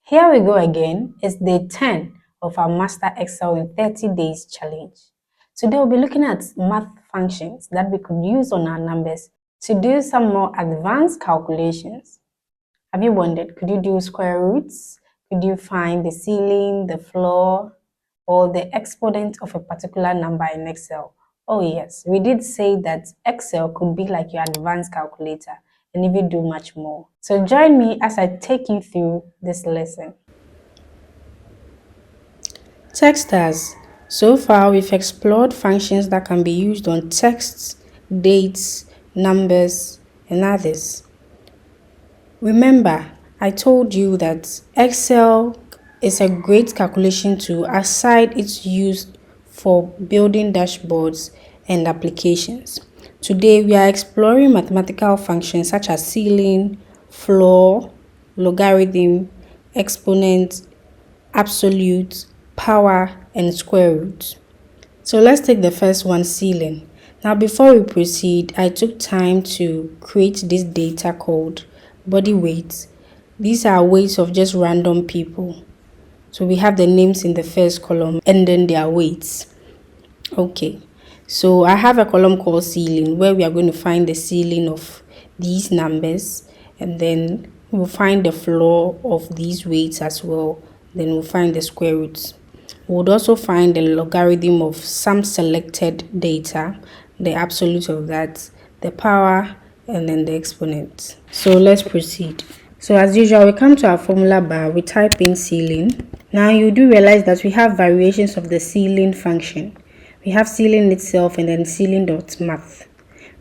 Here we go again. It's day 10 of our Master Excel in 30 Days challenge. Today we'll be looking at math functions that we could use on our numbers to do some more advanced calculations. Have you wondered, could you do square roots? Could you find the ceiling, the floor, or the exponent of a particular number in Excel? Oh yes, we did say that Excel could be like your advanced calculator and even do much more. So join me as I take you through this lesson. Texters. So far, we've explored functions that can be used on texts, dates, numbers, and others. Remember, I told you that Excel is a great calculation tool aside its use for building dashboards and applications. Today, we are exploring mathematical functions such as ceiling, floor, logarithm, exponent, absolute, power, and square root. So let's take the first one, ceiling. Now before we proceed, I took time to create this data called body weights. These are weights of just random people. So we have the names in the first column and then their weights. Okay, so I have a column called ceiling where we are going to find the ceiling of these numbers, and then we'll find the floor of these weights as well. Then we'll find the square roots. We'll also find the logarithm of some selected data, the absolute of that, the power, and then the exponent. So let's proceed. So as usual, we come to our formula bar, we type in ceiling. Now you do realize that we have variations of the ceiling function. We have ceiling itself and then ceiling.math.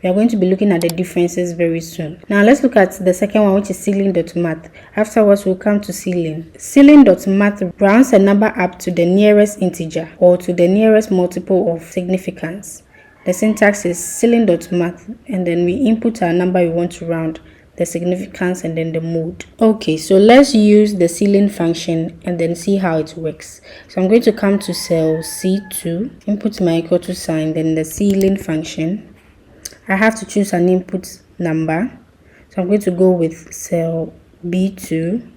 We are going to be looking at the differences very soon. Now let's look at the second one, which is ceiling.math. Afterwards, we'll come to ceiling. Ceiling.math rounds a number up to the nearest integer or to the nearest multiple of significance. The syntax is ceiling.math, and then we input our number we want to round, the significance, and then the mode. Okay, so let's use the ceiling function and then see how it works. So I'm going to come to cell C2, input my equal to sign, then the ceiling function. I have to choose an input number. So I'm going to go with cell B2,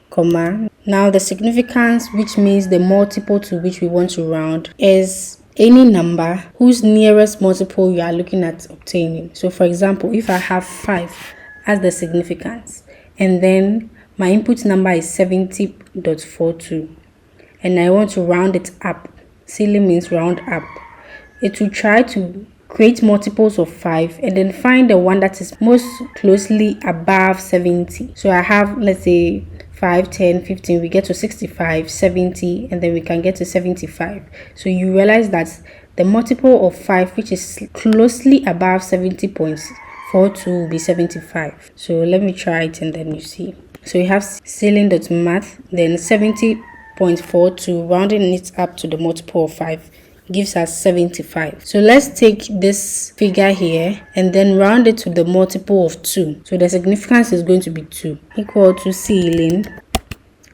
comma. Now the significance, which means the multiple to which we want to round, is any number whose nearest multiple you are looking at obtaining. So for example, if I have 5 as the significance, and then my input number is 70.42, and I want to round it up, ceiling means round up, it will try to create multiples of 5 and then find the one that is most closely above 70. So I have, let's say, 5, 10, 15, we get to 65, 70, and then we can get to 75. So you realize that the multiple of 5, which is closely above 70.42, will be 75. So let me try it and then you see. So you have ceiling.math, then 70.42, rounding it up to the multiple of 5 gives us 75. So let's take this figure here and then round it to the multiple of 2. So the significance is going to be 2, equal to ceiling,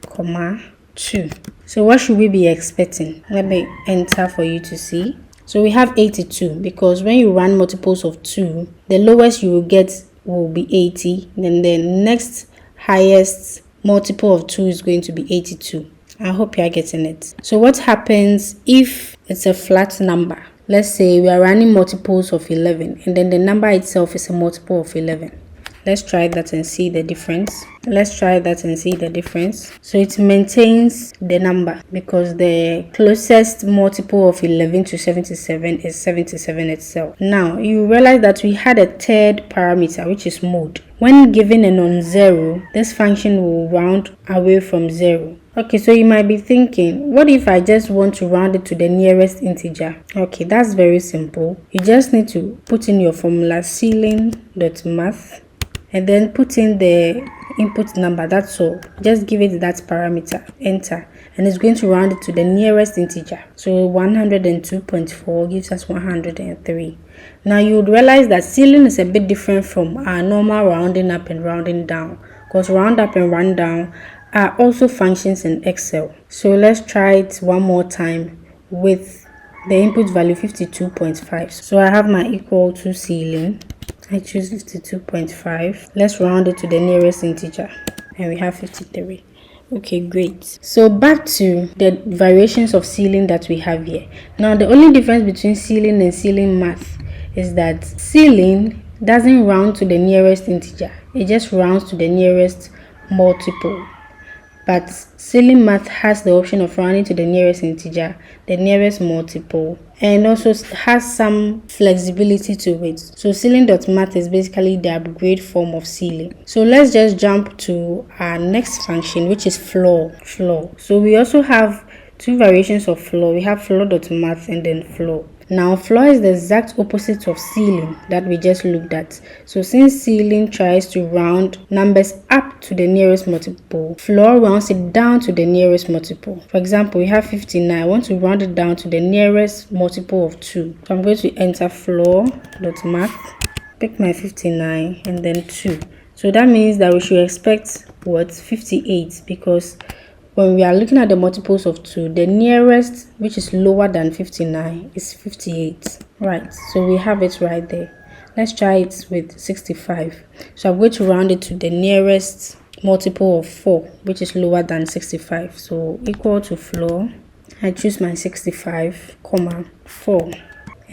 comma, 2. So what should we be expecting? Let me enter for you to see. So we have 82, because when you run multiples of 2, the lowest you will get will be 80. Then the next highest multiple of 2 is going to be 82. I hope you are getting it. So what happens if it's a flat number? Let's say we are running multiples of 11 and then the number itself is a multiple of 11. Let's try that and see the difference. So it maintains the number because the closest multiple of 11 to 77 is 77 itself. Now you realize that we had a third parameter, which is mode. When given a non-zero, this function will round away from 0. Okay, so you might be thinking, what if I just want to round it to the nearest integer? Okay, that's very simple. You just need to put in your formula ceiling.math and then put in the input number. That's all. Just give it that parameter, enter, and it's going to round it to the nearest integer. So 102.4 gives us 103. Now you would realize that ceiling is a bit different from our normal rounding up and rounding down, because round up and round down are also functions in Excel. So let's try it one more time with the input value 52.5. So I have my equal to ceiling. I choose 52.5. Let's round it to the nearest integer and we have 53. Okay, great. So back to the variations of ceiling that we have here. Now the only difference between ceiling and ceiling math is that ceiling doesn't round to the nearest integer. It just rounds to the nearest multiple. But ceiling math has the option of rounding to the nearest integer, the nearest multiple, and also has some flexibility to it. So ceiling.math is basically the upgrade form of ceiling. So let's just jump to our next function, which is floor. So we also have two variations of floor. We have floor.math and then floor. Now floor is the exact opposite of ceiling that we just looked at. So since ceiling tries to round numbers up to the nearest multiple, floor rounds it down to the nearest multiple. For example, we have 59. I want to round it down to the nearest multiple of 2. So I'm going to enter floor.math, pick my 59 and then 2. So that means that we should expect what? 58, because when we are looking at the multiples of 2, the nearest, which is lower than 59, is 58. Right, so we have it right there. Let's try it with 65. So I'm going to round it to the nearest multiple of 4, which is lower than 65. So equal to floor. I choose my 65, 4.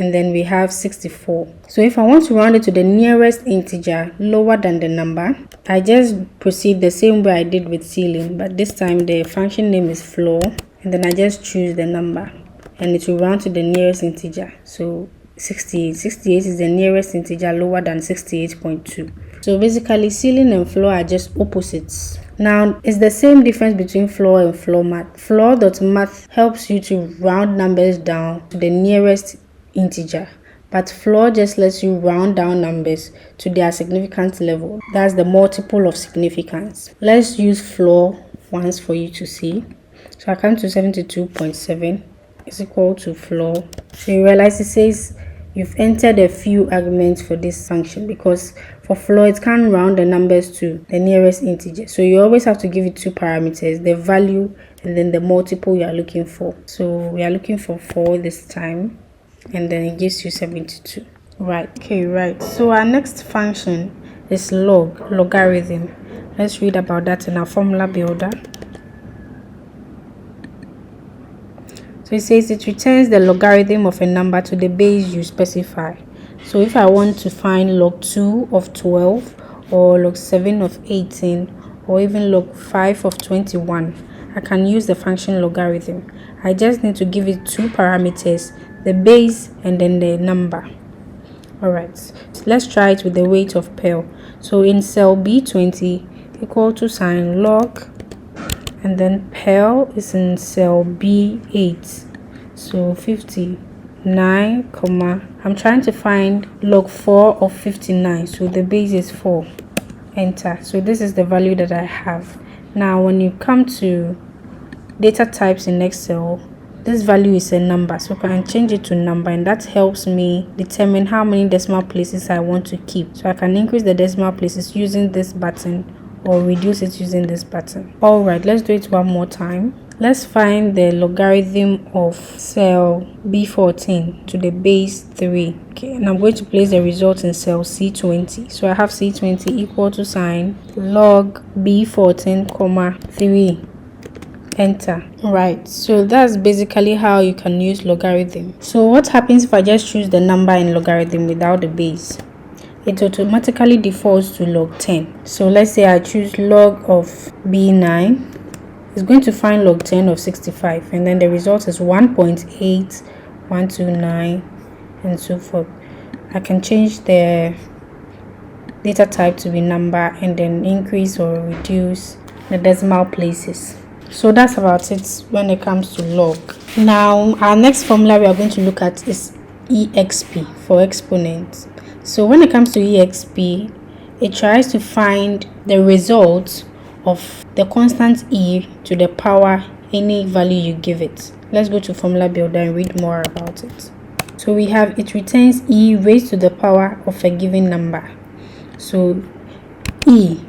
And then we have 64. So if I want to round it to the nearest integer lower than the number, I just proceed the same way I did with ceiling, but this time the function name is floor, and then I just choose the number and it will round to the nearest integer. So 68 is the nearest integer lower than 68.2. So basically ceiling and floor are just opposites. Now it's the same difference between floor and floor math. Floor.math helps you to round numbers down to the nearest integer, but floor just lets you round down numbers to their significant level. That's the multiple of significance. Let's use floor once for you to see. So I come to 72.7 is equal to floor. So you realize it says you've entered a few arguments for this function, because for floor it can't round the numbers to the nearest integer. So you always have to give it two parameters, the value and then the multiple you are looking for. So we are looking for 4 this time, and then it gives you 72. Right. So our next function is logarithm. Let's read about that in our formula builder. So it says it returns the logarithm of a number to the base you specify. So if I want to find log 2 of 12 or log 7 of 18 or even log 5 of 21, I can use the function logarithm. I just need to give it two parameters, the base and then the number. Alright, so let's try it with the weight of pearl. So in cell B20 equal to sign log, and then pearl is in cell B8. So 59, I'm trying to find log 4 of 59. So the base is 4. Enter. So this is the value that I have. Now when you come to data types in Excel, this value is a number, so I can change it to number, and that helps me determine how many decimal places I want to keep. So I can increase the decimal places using this button or reduce it using this button. All right, let's do it one more time. Let's find the logarithm of cell B14 to the base 3. Okay, and I'm going to place the result in cell C20. So I have C20 equal to sign log B14, 3. Enter. Right, so that's basically how you can use logarithm. So what happens if I just choose the number in logarithm without the base? It automatically defaults to log 10. So let's say I choose log of B9. It's going to find log 10 of 65, and then the result is 1.8129 and so forth. I can change the data type to be number and then increase or reduce the decimal places. So that's about it when it comes to log. Now our next formula we are going to look at is exp for exponent. So when it comes to exp, it tries to find the result of the constant e to the power any value you give it. Let's go to formula builder and read more about it. So we have it returns e raised to the power of a given number. So e,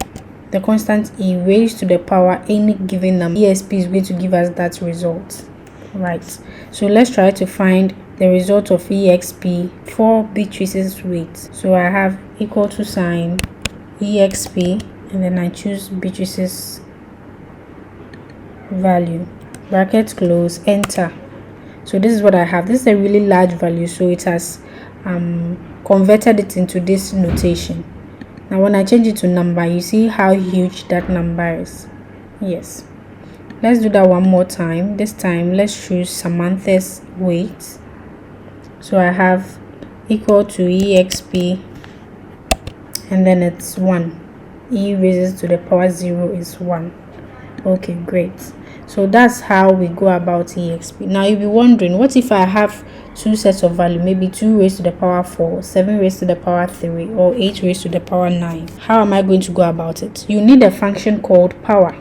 the constant e raised to the power any given number. Exp is going to give us that result. Right, so let's try to find the result of exp for Beatrice's weight. So I have equal to sign exp, and then I choose Beatrice's value, bracket close, enter. So this is what I have. This is a really large value, so it has converted it into this notation. Now when I change it to number, you see how huge that number is. Yes, let's do that one more time. This time let's choose Samantha's weight. So I have equal to exp, and then it's 1. E raises to the power 0 is 1. Okay, great. So that's how we go about exp. Now you'll be wondering, what if I have two sets of value, maybe 2 raised to the power 4, 7 raised to the power 3, or 8 raised to the power 9? How am I going to go about it? You need a function called power.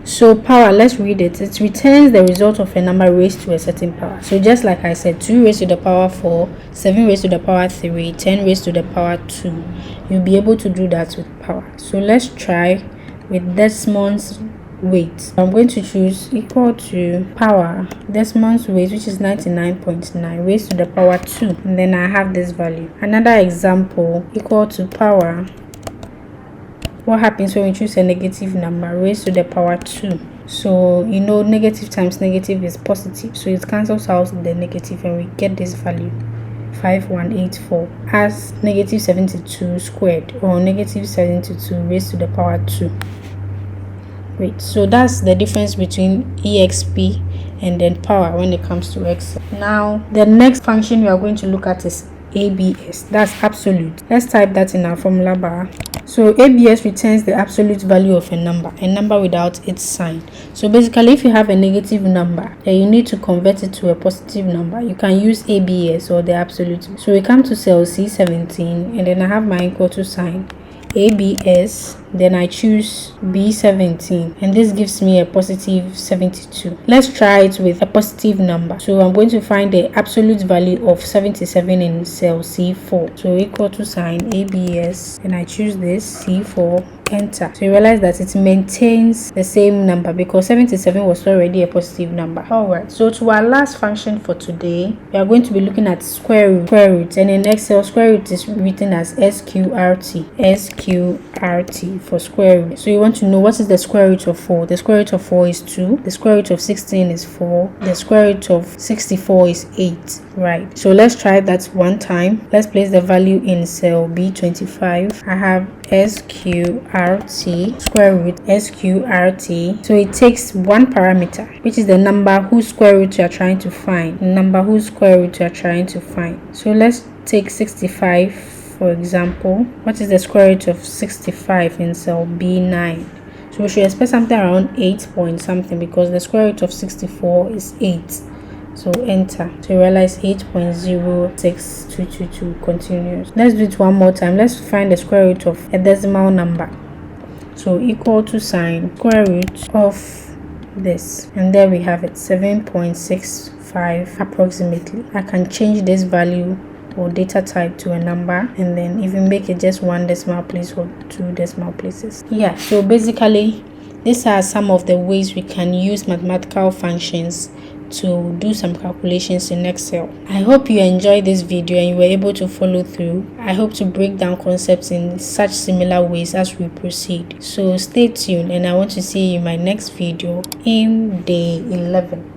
So power, let's read it. It returns the result of a number raised to a certain power. So just like I said, 2 raised to the power 4, 7 raised to the power 3, 10 raised to the power 2. You'll be able to do that with power. So let's try with Desmond's weight. I'm going to choose equal to power Desmond's weight, which is 99.9 raised to the power 2, and then I have this value. Another example, equal to power, what happens when we choose a negative number raised to the power 2? So you know, negative times negative is positive, so it cancels out the negative and we get this value 5184 as negative 72 squared, or negative 72 raised to the power 2. Great. So that's the difference between exp and then power when it comes to Excel. Now the next function we are going to look at is ABS. That's absolute. Let's type that in our formula bar. So ABS returns the absolute value of a number without its sign. So basically, if you have a negative number and you need to convert it to a positive number, you can use ABS or the absolute. So we come to cell C17, and then I have my equal to sign, ABS, then I choose B17, and this gives me a positive 72. Let's try it with a positive number. So I'm going to find the absolute value of 77 in cell C4. So equal to sign ABS, and I choose this C4, enter. So you realize that it maintains the same number because 77 was already a positive number. Alright, so to our last function for today, we are going to be looking at square root, and in Excel, square root is written as SQRT for square root. So you want to know, what is the square root of 4? The square root of 4 is 2. The square root of 16 is 4. The square root of 64 is 8. Right. So let's try that one time. Let's place the value in cell B25. I have SQRT, square root SQRT. So it takes one parameter, which is the number whose square root you are trying to find. So let's take 65, for example. What is the square root of 65 in cell B9? So we should expect something around 8 point something, because the square root of 64 is 8. So enter. So you realize 8.06222 continues. Let's do it one more time. Let's find the square root of a decimal number. So equal to sign square root of this, and there we have it, 7.65 approximately. I can change this value or data type to a number, and then even make it just one decimal place or two decimal places. Yeah, so basically these are some of the ways we can use mathematical functions to do some calculations in Excel. I hope you enjoyed this video and you were able to follow through. I hope to break down concepts in such similar ways as we proceed. So stay tuned, and I want to see you in my next video in day 11.